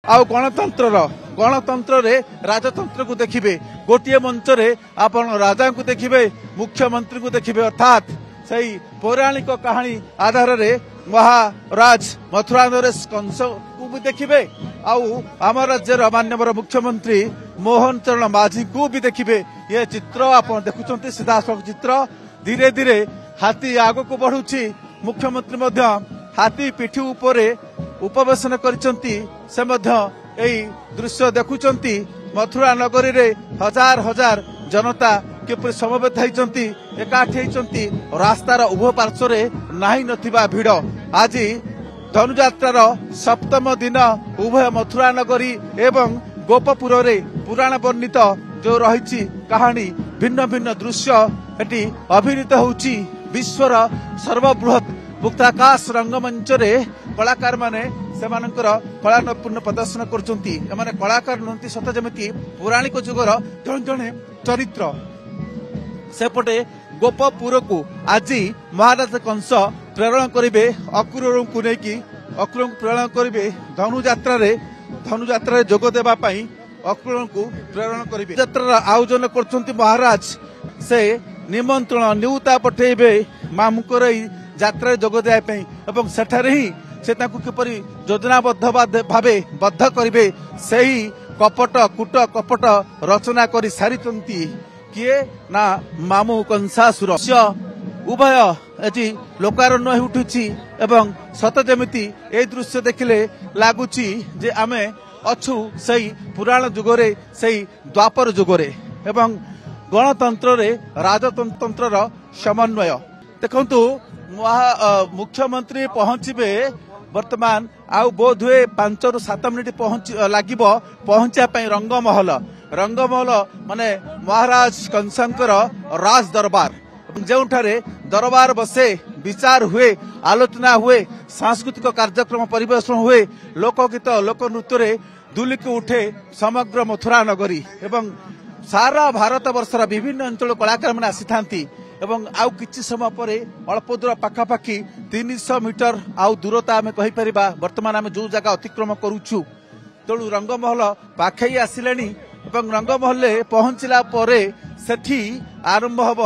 आउ गणतंत्र रे राजतंत्र को देखिबे गोटे मंच रे आपण राजा को देखिबे मुख्यमंत्री को देखिबे अर्थात सही पौराणिक कहानी आधार रे महाराज मथुरा नरेश कंस को भी देखिबे आउ आम राज्यर मान्यवर मुख्यमंत्री मोहन चरण माझी को भी देखिबे। ये चित्र आप देखुं सीधासख चित्र धीरे धीरे हाथी आग को बढ़ुची मुख्यमंत्री मध्य हाथी पिठी उपरे उपवेशन करिसंती से मध्य एई दृश्य देखुचंती मथुरा नगरी रे हजार हजार जनता किपरि समवेत होइचंती एकाठी होइचंती रास्तार उभय पार्श्व रे नाही नथिबा भिड़ आज धनुयात्रार सप्तम दिन उभय मथुरा नगरी एवं गोपपुर रे पुराण वर्णित जो रही कहानी भिन्न भिन्न दृश्य एटी अभिनीत होउची विश्वर सर्वबृहत मुक्ताकाश रंगमंच रे कलाकार माने सेमानकर कला नैपुण्य प्रदर्शन करचंती एमाने कलाकार नंती सत जेमिति पौराणिक जुगर जण जणे चरित्र सेपटे गोपपुर को आज महाराज कंस प्रेरण करिवे अक्रूर को नेकी अक्रूर को प्रेरण करिवे धनुयात्रा जोग देबा पई अक्रूर को प्रेरण करिवे यात्रा आयोजन करचंती महाराज से निमंत्रण न्यूता पठेबे मामुकर यात्रा जोग देबा पई एवं सेठारे ही से ताकू किपरि योजनाबद्ध भावे बद्ध करिवे सेही कपट कूट कपट रचना करी सारिचंती किए ना मामू कंसासुर उभय एटी लोकारण्य उठुची एवं सत जेमिति ए दृश्य देखिले लागुची जे आमे अछु सही पुराण जुगरे सही द्वापर जुगरे एवं गणतंत्र रे राजतंत्र समन्वय देखंतु मुख्यमंत्री पहुंचबे वर्तमान आउ बोध हुए 5 ରୁ 7 मिनिट लागिब पहुंचा रंगमहल माने महाराज कंसंकर राज दरबार जोठारे दरबार बसे विचार हुए आलोचना हुए सांस्कृतिक कार्यक्रम परिवेशन हुए लोकगीत लोकनृत्य रे दुलिक उठे समग्र मथुरा नगरी एवं सारा भारत वर्षर विभिन्न अंचल कलाकार मैंने आसी थांती एवं आउ किछि समय पर अल्प दूर पाखापाखि 300 मीटर आउ दूरता आम कहीपर बर्तमान आम जो जगह अतिक्रम करुचु तेणु रंगमहल पाखई आसिले एवं रंगमहल पहुंचला परे सेठी आरंभ हब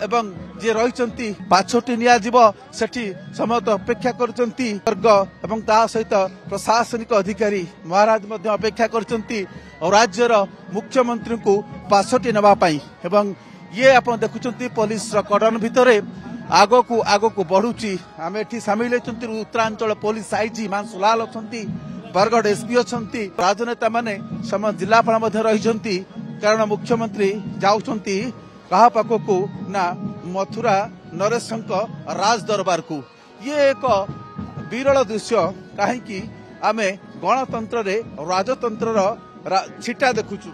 एवं जे रही पाछोटी नियाजिब सेठी समस्त अपेक्षा करचंती वर्ग एवं ता सहित प्रशासनिक अधिकारी महाराज मध्य अपेक्षा करचंती और राज्यर मुख्यमंत्री को पाछोटी नबा पई एवं ये आप देखुं पुलिस कड़न भितर आग को बढ़ुची आम एठी सामिल होती उत्तरांचल पुलिस आईजी मान सुलाल अच्छा बरगढ़ एसपी अच्छा राजनेता माने सम जिलापाल रही कारण मुख्यमंत्री जाउछंती कहा पाखकू ना मथुरा नरेश राज दरबार को ये एक विरल दृश्य कहीं आमे गणतंत्र रे राजतंत्र छिटा देखुचु।